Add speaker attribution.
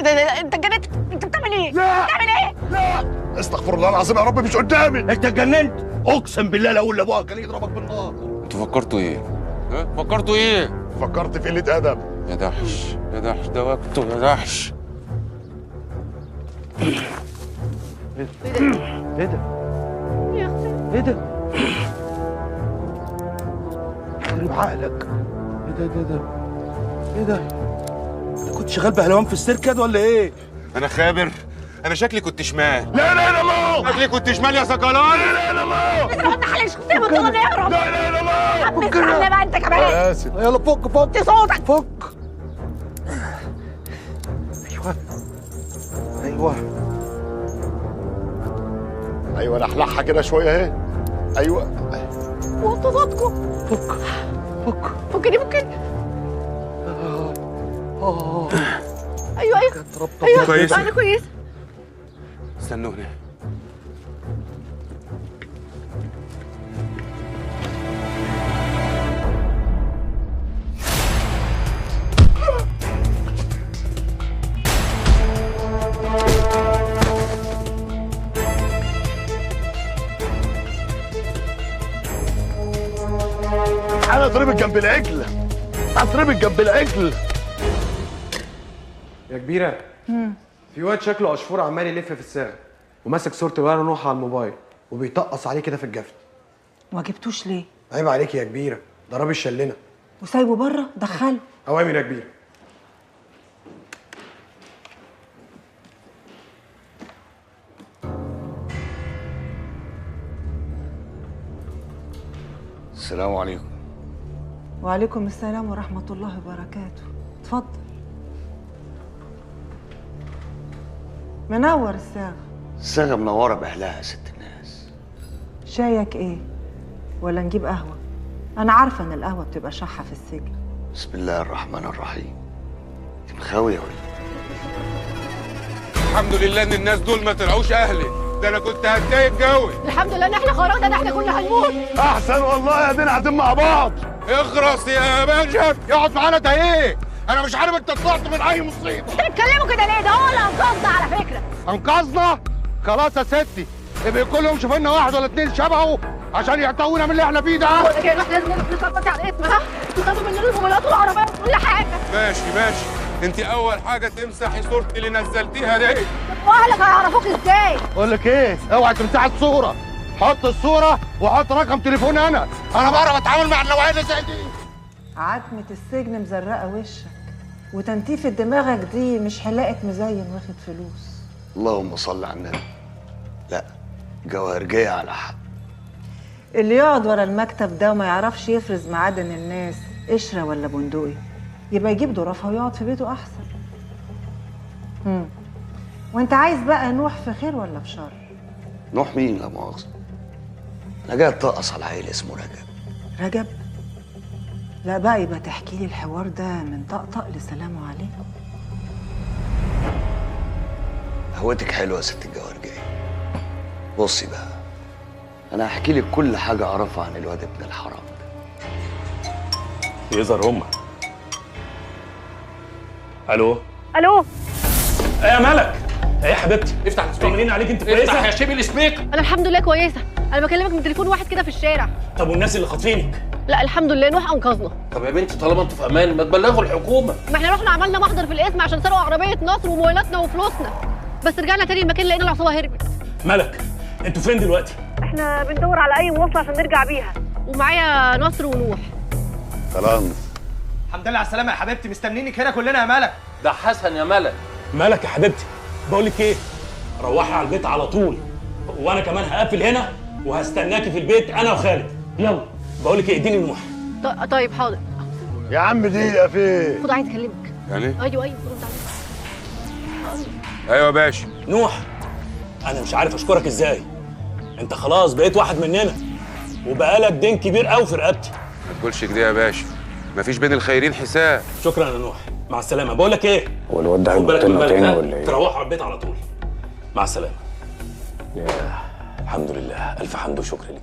Speaker 1: انت اتجننت؟ انت بتعمل ايه؟
Speaker 2: لا
Speaker 1: بتعمل ايه؟
Speaker 2: لا استغفر الله العظيم يا رب، مش قدامي. انت اتجننت؟ اقسم بالله لو اقول لابوها كان يضربك بالنار.
Speaker 3: انتوا فكرتوا ايه؟ ها؟ فكرتوا ايه؟
Speaker 2: فكرت في قله ادب.
Speaker 3: يا دحش يا دحش، ده وقته يا دحش.
Speaker 2: ايه ده؟ ايه ده؟
Speaker 1: يا اختي
Speaker 2: ايه ده؟ خرب عقلك. ايه ده ايه ده؟ ايه ده؟ انت كنت شغال بهلوان في السيرك ولا ايه؟
Speaker 3: انا خابر؟ انا شكلي كنت شمال.
Speaker 2: لا اله الا الله.
Speaker 3: شكلي كنت شمال يا سكران.
Speaker 2: لا اله الا الله.
Speaker 1: انت حل الشخصيه بتطلع نهرب.
Speaker 2: لا اله الا الله.
Speaker 1: استنى بقى انت كمان.
Speaker 2: اسف. يلا فك
Speaker 1: وطي صوتك.
Speaker 2: فك. ايوه ايوه ايوه، لحلحها كده شويه اهي. ايوه
Speaker 1: وطوا صوتكم.
Speaker 2: فك فك.
Speaker 1: فكني فكني. ايوه
Speaker 2: كانت رابطه
Speaker 1: ايوه
Speaker 3: كويسة.
Speaker 1: انا كويسه.
Speaker 3: استنوا هنا.
Speaker 2: انا ضربت جنب العجل. ضربت جنب العجل.
Speaker 4: يا كبيرة، في واد شكله عصفور عمال يلف في الساغ وماسك صورة الولد نوح على الموبايل وبيطقص عليه كده في الجفن.
Speaker 5: ما جبتوش ليه؟
Speaker 4: عيب عليك يا كبيرة، ده راب الشلنة.
Speaker 5: وسايبه بره؟ دخله.
Speaker 4: أوامر يا كبيرة.
Speaker 2: السلام عليكم.
Speaker 5: وعليكم السلام ورحمة الله وبركاته. اتفضل. منور الساغ.
Speaker 2: الساغه منوره باهلها يا ست الناس.
Speaker 5: شايك ايه؟ ولا نجيب قهوة؟ أنا عارفة إن القهوة بتبقى شحة في السجن.
Speaker 2: بسم الله الرحمن الرحيم. انت مخاويه ولا إيه؟
Speaker 3: الحمد لله ان الناس دول ما طلعوش اهلي، ده انا كنت هتضايق قوي.
Speaker 1: الحمد لله ان احنا خرجنا، ده احنا كنا هنموت.
Speaker 2: احسن والله يا دين قاعدين مع بعض.
Speaker 3: اخرس يا باشا،
Speaker 2: يقعد معانا ده ايه؟ انا مش عارف انت طلعت من اي مصيبه.
Speaker 1: انت بتتكلموا كده ليه؟ ده هو اللي انقذنا على فكره.
Speaker 2: انقذنا؟ خلاص يا ستي، يبقى كلهم شوف لنا واحد ولا اتنين شبهه عشان يعتقونا من اللي احنا فيه ده.
Speaker 1: بقول لك ايه، احنا لازم نظبط على الاسم. ها تاخدوا مننا الموبايلات والعربيات وكل حاجه.
Speaker 3: ماشي ماشي. انت اول حاجه تمسحي صورتي اللي نزلتيها دي.
Speaker 1: واهلك هيعرفوك ازاي؟
Speaker 2: بقول لك ايه، اوعى تمسح الصوره. حط الصوره وحط رقم تليفوني. انا بعرف اتعامل مع النوعيه اللي زي دي.
Speaker 5: عتمة السجن مزرقة وشك، وتنتيفة دماغك دي مش حلاقة مزين واخد فلوس.
Speaker 2: اللهم صل على النبي. لا، جوهرجيه على حق.
Speaker 5: اللي يقعد ورا المكتب ده وما يعرفش يفرز معادن الناس قشرة ولا بندقي، يبقى يجيب ظرافها ويقعد في بيته أحسن. وانت عايز بقى نوح في خير ولا في شر؟
Speaker 2: نوح مين لا مؤاخذه؟ انا جاي اتطقص على عيل اسمه رجب.
Speaker 5: رجب؟ لا بقى، يبقى تحكي لي الحوار ده من طقطق لسلام عليكم.
Speaker 2: هوتك حلوه يا ست الجوهرجيه. بصي بقى، انا هحكي لك كل حاجه اعرفها عن الواد ابن الحرام ده.
Speaker 6: يظهر هما. الو.
Speaker 1: الو.
Speaker 6: ايه يا ملك؟ ايه يا حبيبتي؟
Speaker 7: افتح السبيكر.
Speaker 6: طمنين عليك، انت كويسه؟
Speaker 7: افتح يا شيبي السبيكر.
Speaker 1: انا الحمد لله كويسه، انا بكلمك من تليفون واحد كده في الشارع.
Speaker 6: طب والناس اللي خاطفينك؟
Speaker 1: لا الحمد لله نوح انقذنا.
Speaker 7: طب يا بنتي طالما انتوا في امان ما تبلغوا الحكومه.
Speaker 1: ما احنا رحنا عملنا محضر في القسم عشان سرقوا عربيه نصر وموبايلاتنا وفلوسنا، بس رجعنا تاني المكان لقينا العصابه هربت.
Speaker 6: ملك، انتوا فين دلوقتي؟
Speaker 1: احنا بندور على اي مواصله عشان نرجع بيها، ومعايا نصر ونوح.
Speaker 2: خلاص.
Speaker 8: الحمد لله على السلامة يا حبيبتي، مستنينك هنا كلنا يا ملك.
Speaker 7: ده حسن يا ملك.
Speaker 6: ملك يا حبيبتي، بقول لك ايه؟ روحي على البيت على طول، وانا كمان هقفل هنا وهستناكي في البيت انا وخالد. يلا بقول لك ايه، اديني نوح.
Speaker 1: طيب حاضر.
Speaker 2: يا عم دقيقه فين؟
Speaker 1: خد عايز اكلمك.
Speaker 3: يعني؟
Speaker 1: ايوه رد عليك.
Speaker 3: ايوه يا باشا.
Speaker 6: نوح، انا مش عارف اشكرك ازاي. انت خلاص بقيت واحد مننا، وبقالك دين كبير قوي في رقبتي.
Speaker 3: ما تقولش كده يا باشا، مفيش بين الخيرين حساب.
Speaker 6: شكرا يا نوح، مع السلامه. بقول لك ايه،
Speaker 9: هو الواد ده
Speaker 6: خد بالك من
Speaker 9: هيبطلنا
Speaker 6: بالك،
Speaker 9: تاني
Speaker 6: ها؟
Speaker 9: ولا ايه؟
Speaker 6: تروحوا على البيت على طول. مع السلامه. الحمد لله، الف حمد وشكر لك.